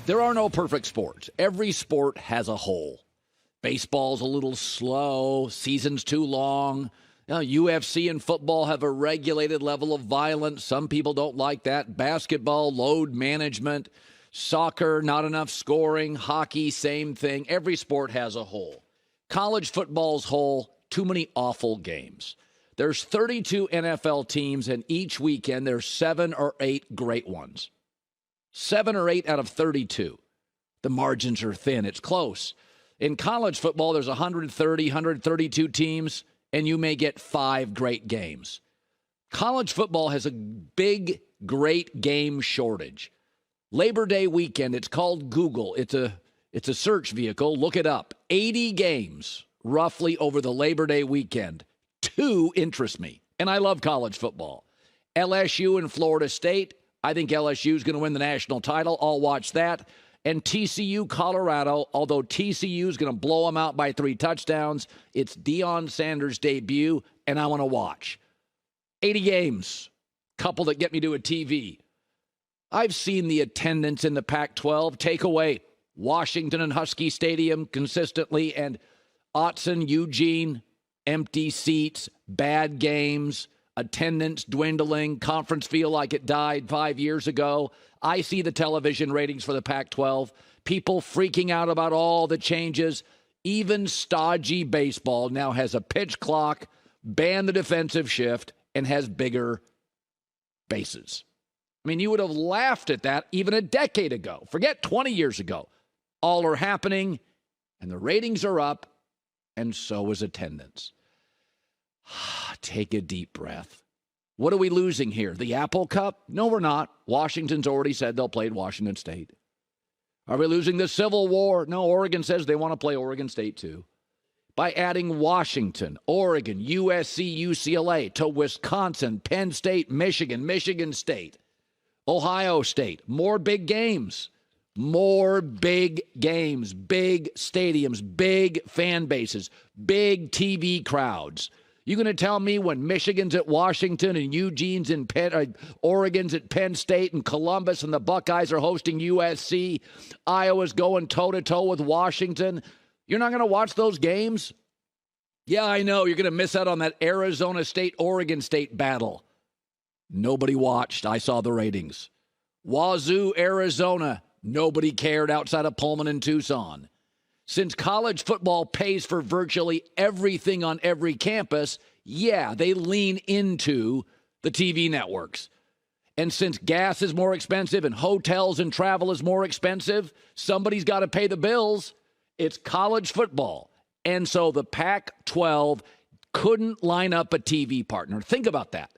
There are no perfect sports. Every sport has a hole. Baseball's a little slow. Season's too long. UFC and football have a regulated level of violence. Some people don't like that. Basketball, load management. Soccer, not enough scoring. Hockey, same thing. Every sport has a hole. College football's hole, too many awful games. There's 32 NFL teams, and each weekend there's 7 or 8 great ones. 7 or 8 out of 32. The margins are thin. It's close. In college football, there's 130, 132 teams, and you may get 5 great games. College football has a big, great game shortage. Labor Day weekend, it's called Google. It's a search vehicle. Look it up. 80 games, roughly, over the Labor Day weekend. 2 interest me, and I love college football. LSU and Florida State. I think LSU is going to win the national title. I'll watch that. And TCU, Colorado, although TCU is going to blow them out by 3 touchdowns. It's Deion Sanders' debut, and I want to watch. 80 games, couple that get me to a TV. I've seen the attendance in the Pac-12 take away Washington and Husky Stadium consistently, and Autzen, Eugene, empty seats, bad games, attendance dwindling, conference feel like it died 5 years ago. I see the television ratings for the Pac-12, people freaking out about all the changes. Even stodgy baseball now has a pitch clock, banned the defensive shift, and has bigger bases. I mean, you would have laughed at that even a decade ago. Forget 20 years ago. All are happening, and the ratings are up, and so is attendance. Take a deep breath. What are we losing here? The Apple Cup? No, we're not. Washington's already said they'll play Washington State. Are we losing the Civil War? No, Oregon says they want to play Oregon State too. By adding Washington, Oregon, USC, UCLA to Wisconsin, Penn State, Michigan, Michigan State, Ohio State, more big games. More big games, big stadiums, big fan bases, big TV crowds. You going to tell me when Michigan's at Washington and Eugene's in Oregon's at Penn State and Columbus and the Buckeyes are hosting USC, Iowa's going toe-to-toe with Washington, you're not going to watch those games? Yeah, I know. You're going to miss out on that Arizona State-Oregon State battle. Nobody watched. I saw the ratings. Wazoo, Arizona. Nobody cared outside of Pullman and Tucson. Since college football pays for virtually everything on every campus, yeah, they lean into the TV networks. And since gas is more expensive and hotels and travel is more expensive, somebody's got to pay the bills. It's college football. And so the Pac-12 couldn't line up a TV partner. Think about that.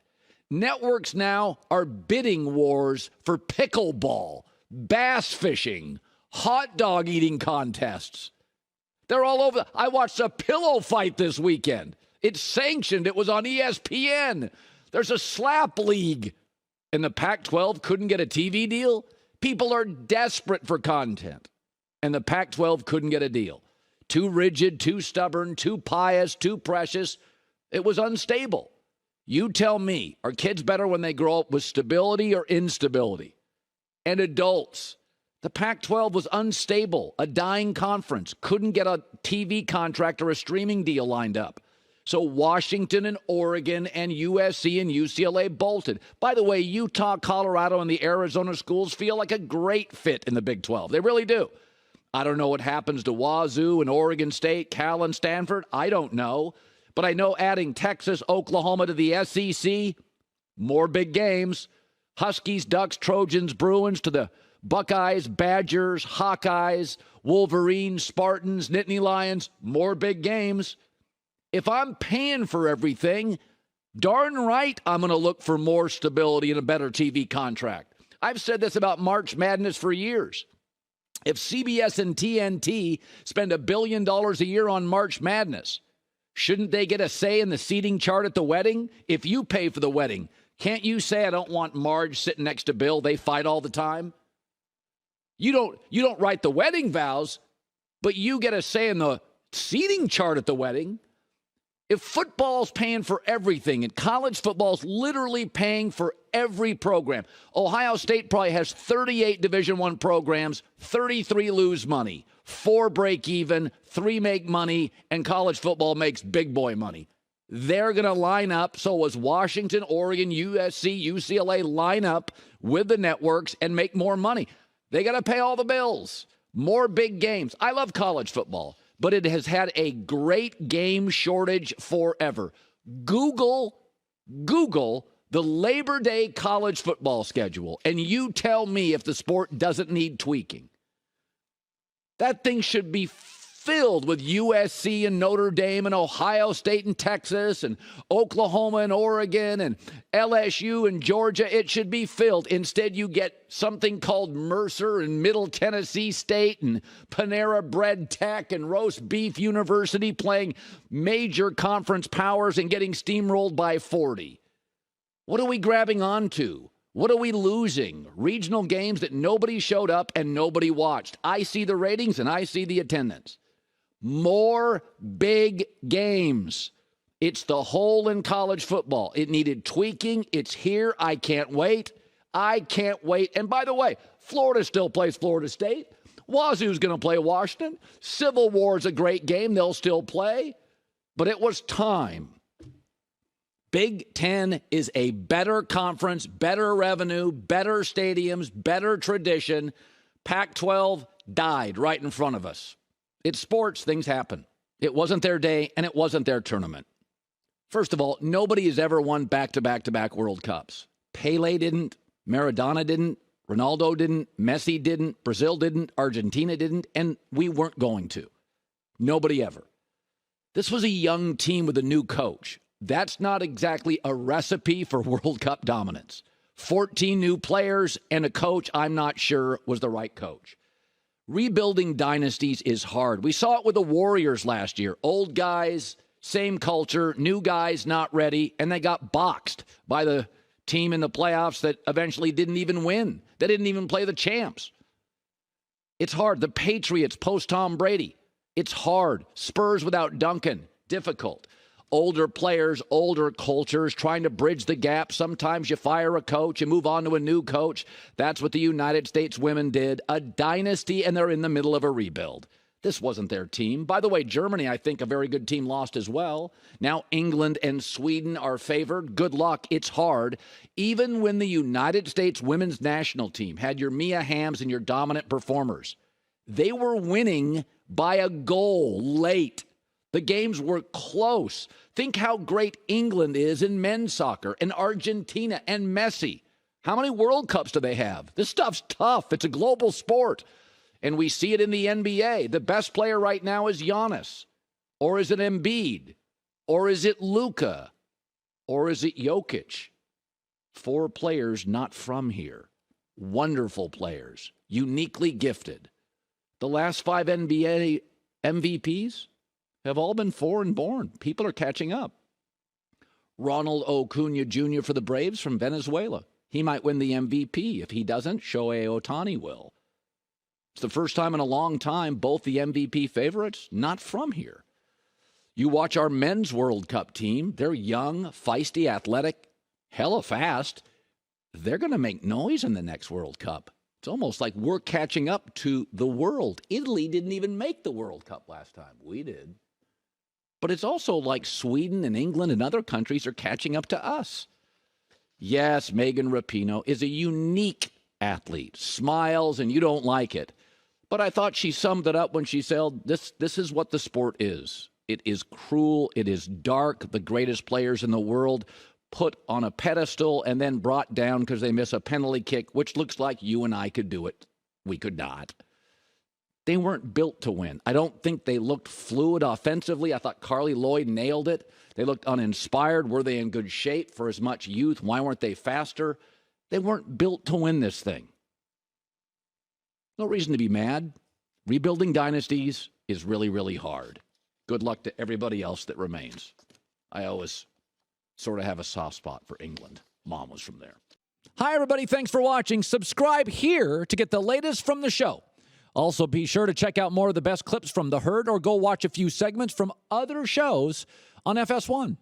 Networks now are bidding wars for pickleball, bass fishing, hot dog eating contests. They're all over. I watched a pillow fight this weekend. It's sanctioned. It was on ESPN. There's a slap league. And the Pac-12 couldn't get a TV deal? People are desperate for content. And the Pac-12 couldn't get a deal. Too rigid, too stubborn, too pious, too precious. It was unstable. You tell me, are kids better when they grow up with stability or instability? And adults. The Pac-12 was unstable, a dying conference, couldn't get a TV contract or a streaming deal lined up. So Washington and Oregon and USC and UCLA bolted. By the way, Utah, Colorado, and the Arizona schools feel like a great fit in the Big 12. They really do. I don't know what happens to Wazoo and Oregon State, Cal and Stanford. I don't know. But I know adding Texas, Oklahoma to the SEC, more big games. Huskies, Ducks, Trojans, Bruins to the Buckeyes, Badgers, Hawkeyes, Wolverines, Spartans, Nittany Lions, more big games. If I'm paying for everything, darn right I'm going to look for more stability and a better TV contract. I've said this about March Madness for years. If CBS and TNT spend $1 billion a year on March Madness, shouldn't they get a say in the seating chart at the wedding? If you pay for the wedding, can't you say, I don't want Marge sitting next to Bill? They fight all the time. You don't write the wedding vows, but you get a say in the seating chart at the wedding. If football's paying for everything, and college football's literally paying for every program, Ohio State probably has 38 Division I programs, 33 lose money, 4 break even, 3 make money, and college football makes big boy money. They're going to line up, so as Washington, Oregon, USC, UCLA line up with the networks and make more money. They got to pay all the bills. More big games. I love college football, but it has had a great game shortage forever. Google the Labor Day college football schedule, and you tell me if the sport doesn't need tweaking. That thing should be filled with USC and Notre Dame and Ohio State and Texas and Oklahoma and Oregon and LSU and Georgia. It should be filled. Instead, you get something called Mercer and Middle Tennessee State and Panera Bread Tech and Roast Beef University playing major conference powers and getting steamrolled by 40. What are we grabbing onto? What are we losing? Regional games that nobody showed up and nobody watched. I see the ratings and I see the attendance. More big games. It's the hole in college football. It needed tweaking. It's here. I can't wait. I can't wait. And by the way, Florida still plays Florida State. Wazoo's going to play Washington. Civil War's a great game. They'll still play. But it was time. Big Ten is a better conference, better revenue, better stadiums, better tradition. Pac-12 died right in front of us. It's sports. Things happen. It wasn't their day, and it wasn't their tournament. First of all, nobody has ever won back-to-back-to-back World Cups. Pele didn't. Maradona didn't. Ronaldo didn't. Messi didn't. Brazil didn't. Argentina didn't. And we weren't going to. Nobody ever. This was a young team with a new coach. That's not exactly a recipe for World Cup dominance. 14 new players and a coach I'm not sure was the right coach. Rebuilding dynasties is hard. We saw it with the Warriors last year. Old guys, same culture, new guys not ready, and they got boxed by the team in the playoffs that eventually didn't even win. They didn't even play the champs. It's hard. The Patriots post-Tom Brady. It's hard. Spurs without Duncan. Difficult. Older players, older cultures, trying to bridge the gap. Sometimes you fire a coach and move on to a new coach. That's what the United States women did. A dynasty, and they're in the middle of a rebuild. This wasn't their team. By the way, Germany, I think, a very good team, lost as well. Now England and Sweden are favored. Good luck. It's hard. Even when the United States women's national team had your Mia Hamms and your dominant performers, they were winning by a goal late. The games were close. Think how great England is in men's soccer, and Argentina and Messi. How many World Cups do they have? This stuff's tough. It's a global sport. And we see it in the NBA. The best player right now is Giannis. Or is it Embiid? Or is it Luka? Or is it Jokic? 4 players not from here. Wonderful players. Uniquely gifted. The last 5 NBA MVPs have all been foreign-born. People are catching up. Ronald Acuna Jr. for the Braves from Venezuela. He might win the MVP. If he doesn't, Shohei Ohtani will. It's the first time in a long time both the MVP favorites not from here. You watch our men's World Cup team. They're young, feisty, athletic, hella fast. They're going to make noise in the next World Cup. It's almost like we're catching up to the world. Italy didn't even make the World Cup last time. We did. But it's also like Sweden and England and other countries are catching up to us. Yes, Megan Rapinoe is a unique athlete. Smiles and you don't like it. But I thought she summed it up when she said, this is what the sport is. It is cruel. It is dark. The greatest players in the world put on a pedestal and then brought down because they miss a penalty kick, which looks like you and I could do it. We could not. They weren't built to win. I don't think they looked fluid offensively. I thought Carly Lloyd nailed it. They looked uninspired. Were they in good shape for as much youth? Why weren't they faster? They weren't built to win this thing. No reason to be mad. Rebuilding dynasties is really, really hard. Good luck to everybody else that remains. I always sort of have a soft spot for England. Mom was from there. Hi, everybody. Thanks for watching. Subscribe here to get the latest from the show. Also, be sure to check out more of the best clips from The Herd or go watch a few segments from other shows on FS1.